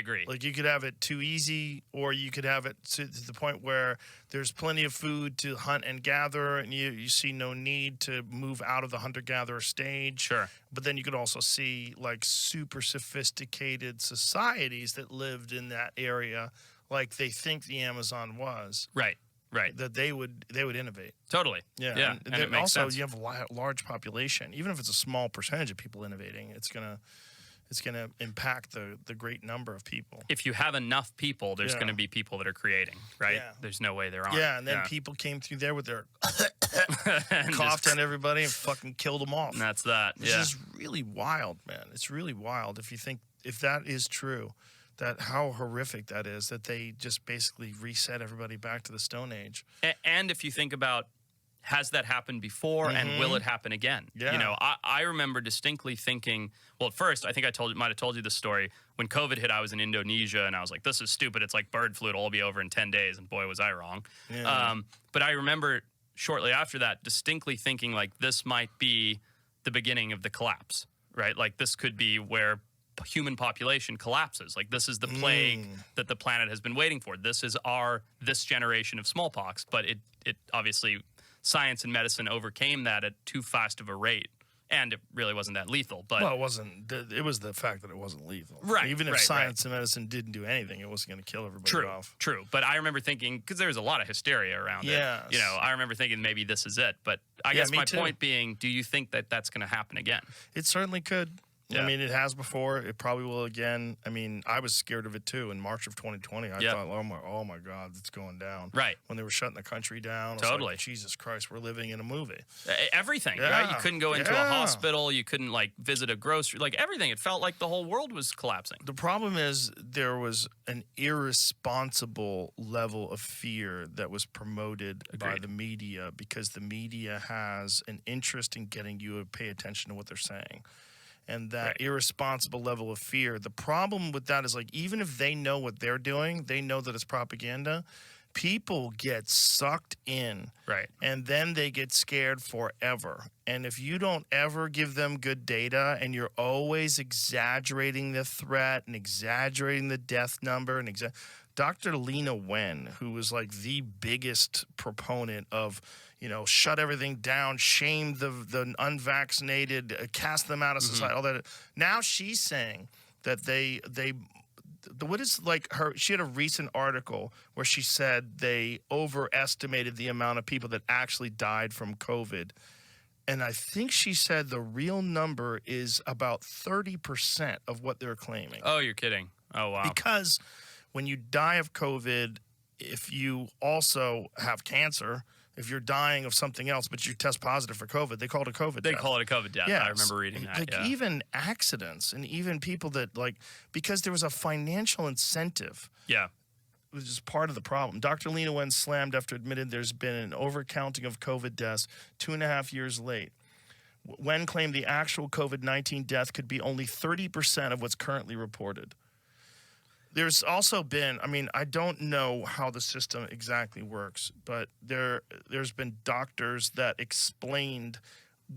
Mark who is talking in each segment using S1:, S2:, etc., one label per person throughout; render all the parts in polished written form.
S1: agree.
S2: Like, you could have it too easy, or you could have it to the point where there's plenty of food to hunt and gather, and you see no need to move out of the hunter-gatherer stage.
S1: Sure.
S2: But then you could also see, like, super sophisticated societies that lived in that area, like they think the Amazon was.
S1: Right. Right.
S2: That they would innovate.
S1: Totally.
S2: Yeah.
S1: And it makes
S2: also,
S1: sense.
S2: you have a large population. Even if it's a small percentage of people innovating, it's gonna impact the great number of people.
S1: If you have enough people, there's going to be people that are creating, right?
S2: Yeah.
S1: There's no way there aren't.
S2: Yeah, and then people came through there with their coughed on everybody and fucking killed them off.
S1: And that's that.
S2: This is really wild, man. It's really wild if that is true. That how horrific that is, that they just basically reset everybody back to the Stone Age.
S1: And if you think about, has that happened before and will it happen again?
S2: Yeah.
S1: You know, I remember distinctly thinking, well, at first, I think might have told you this story. When COVID hit, I was in Indonesia and I was like, this is stupid. It's like bird flu. It'll all be over in 10 days. And boy, was I wrong.
S2: Yeah.
S1: But I remember shortly after that distinctly thinking like this might be the beginning of the collapse, right? Like this could be where human population collapses. Like this is the plague that the planet has been waiting for. This is this generation of smallpox. But it obviously, science and medicine overcame that at too fast of a rate. And it really wasn't that lethal. But
S2: well, it wasn't. It was the fact that it wasn't lethal.
S1: Right.
S2: Even if science and medicine didn't do anything, it wasn't going to kill everybody off.
S1: True. But I remember thinking, because there was a lot of hysteria around it. You know, I remember thinking maybe this is it. But I guess my point being, do you think that that's going to happen again?
S2: It certainly could.
S1: Yeah.
S2: I mean, it has before. It probably will again. I mean, I was scared of it too. In March of 2020, I thought, oh my God, it's going down.
S1: Right.
S2: When they were shutting the country down.
S1: Totally.
S2: Like, Jesus Christ, we're living in a movie.
S1: Everything, right? You couldn't go into a hospital. You couldn't, like, visit a grocery. Like, everything. It felt like the whole world was collapsing.
S2: The problem is there was an irresponsible level of fear that was promoted by the media, because the media has an interest in getting you to pay attention to what they're saying. And that irresponsible level of fear, the problem with that is, like, even if they know what they're doing, they know that it's propaganda, people get sucked in.
S1: Right.
S2: And then they get scared forever. And if you don't ever give them good data and you're always exaggerating the threat and exaggerating the death number and Dr. Lena Wen, who was like the biggest proponent of, you know, shut everything down, shame the unvaccinated, cast them out of society, all that. Now she's saying that what is like she had a recent article where she said they overestimated the amount of people that actually died from COVID. And I think she said the real number is about 30% of what they're claiming.
S1: Oh, you're kidding. Oh, wow.
S2: Because when you die of COVID, if you also have cancer, if you're dying of something else, but you test positive for COVID, they call it a COVID death.
S1: They call it a COVID death.
S2: Yeah,
S1: I remember reading that.
S2: Like even accidents and even people that because there was a financial incentive.
S1: Yeah.
S2: Which is part of the problem. Dr. Lena Wen slammed after admitted there's been an overcounting of COVID deaths 2.5 years late. Wen claimed the actual COVID-19 death could be only 30% of what's currently reported. There's also been, I mean, I don't know how the system exactly works, but there's been doctors that explained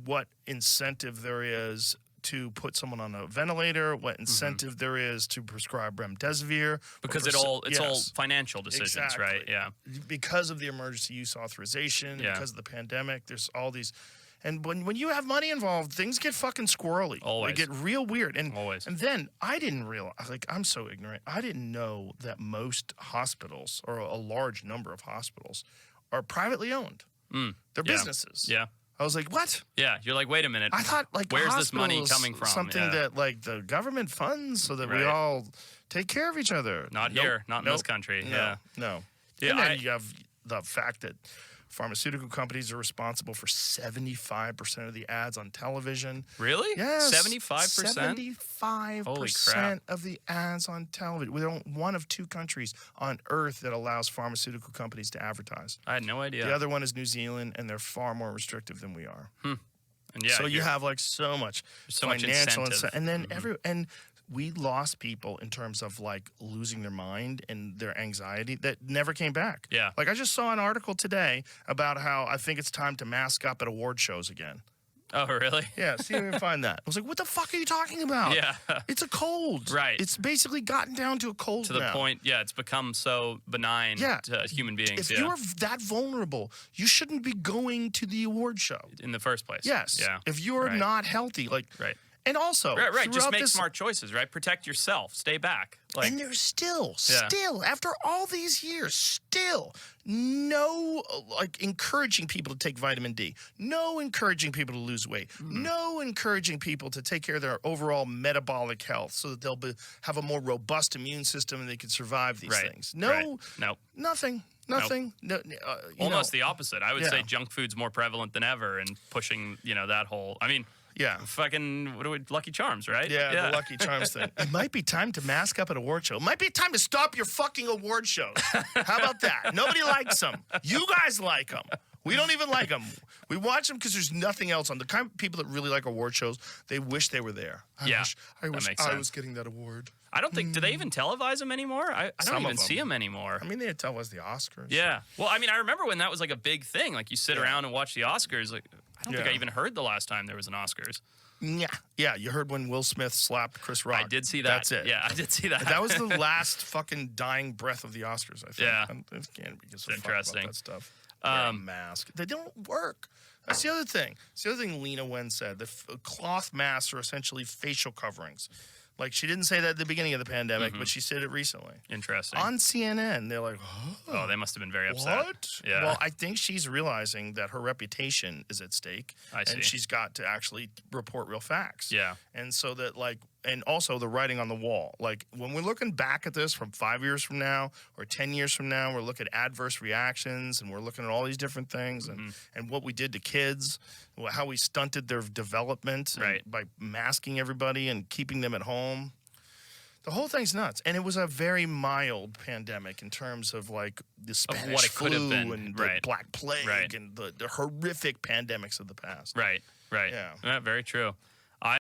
S2: what incentive there is to put someone on a ventilator, what incentive there is to prescribe remdesivir.
S1: Because it's all financial decisions, right? Yeah.
S2: Because of the emergency use authorization, because of the pandemic, there's all these. And when you have money involved, things get fucking squirrely.
S1: Always.
S2: They get real weird. And,
S1: Always.
S2: And then I didn't realize, like, I'm so ignorant. I didn't know that most hospitals, or a large number of hospitals, are privately owned. They're businesses.
S1: Yeah.
S2: I was like, what?
S1: Yeah. You're like, wait a minute.
S2: I thought, like,
S1: where's this money coming from?
S2: Something that, like, the government funds so that we all take care of each other.
S1: Not here. Not in this country.
S2: No.
S1: Yeah,
S2: and then you have the fact that pharmaceutical companies are responsible for 75% of the ads on television.
S1: Really?
S2: Yes.
S1: 75%?
S2: 75% of the ads on television. We're one of 2 countries on Earth that allows pharmaceutical companies to advertise.
S1: I had no idea.
S2: The other one is New Zealand, and they're far more restrictive than we are.
S1: And
S2: so you have like so much financial
S1: incentive.
S2: And then we lost people in terms of like losing their mind and their anxiety that never came back.
S1: Yeah.
S2: Like I just saw an article today about how I think it's time to mask up at award shows again.
S1: Oh, really?
S2: Yeah, see if you can find that. I was like, what the fuck are you talking about?
S1: Yeah.
S2: It's a cold.
S1: Right.
S2: It's basically gotten down to a cold
S1: To the
S2: now.
S1: point, yeah, it's become so benign to human beings.
S2: If you're that vulnerable, you shouldn't be going to the award show.
S1: In the first place.
S2: Yes.
S1: Yeah.
S2: If you're not healthy, like,
S1: Right.
S2: and also,
S1: Right. Just
S2: throughout
S1: make
S2: this,
S1: smart choices, right? Protect yourself. Stay back. Like,
S2: and there's still, after all these years, still no like encouraging people to take vitamin D, no encouraging people to lose weight, no encouraging people to take care of their overall metabolic health so that they'll have a more robust immune system and they can survive these things. No, nothing. Nothing.
S1: Nope.
S2: No,
S1: almost the opposite. I would say junk food's more prevalent than ever and pushing, that whole, I mean, fucking, Lucky Charms, right?
S2: Yeah, the Lucky Charms thing. It might be time to mask up at award show. It might be time to stop your fucking award shows. How about that? Nobody likes them. You guys like them. We don't even like them. We watch them because there's nothing else on. The kind of people that really like award shows, they wish they were there. I wish I was getting that award.
S1: I don't think, do they even televise them anymore? I don't even see them anymore.
S2: I mean, they televise the Oscars.
S1: Yeah. Well, I mean, I remember when that was like a big thing. Like you sit around and watch the Oscars. Like, I don't think I even heard the last time there was an Oscars.
S2: Yeah, you heard when Will Smith slapped Chris Rock.
S1: I did see that.
S2: That's it.
S1: Yeah, I did see that.
S2: That was the last fucking dying breath of the Oscars, I think.
S1: Yeah.
S2: It can't be so
S1: interesting.
S2: About that stuff. A mask. They don't work. That's the other thing. It's the other thing Lena Wen said. The cloth masks are essentially facial coverings. Like, she didn't say that at the beginning of the pandemic, but she said it recently.
S1: Interesting.
S2: On CNN, they're like,
S1: oh, they must have been very upset.
S2: What?
S1: Yeah.
S2: Well, I think she's realizing that her reputation is at stake.
S1: I see.
S2: And she's got to actually report real facts.
S1: Yeah.
S2: And so that, like, and also the writing on the wall. Like, when we're looking back at this from 5 years from now or 10 years from now, we're looking at adverse reactions and we're looking at all these different things and what we did to kids, how we stunted their development by masking everybody and keeping them at home. The whole thing's nuts. And it was a very mild pandemic in terms of, like, the Spanish
S1: what it could have
S2: flu
S1: been.
S2: and the Black Plague and the horrific pandemics of the past.
S1: Right.
S2: Yeah.
S1: Very true.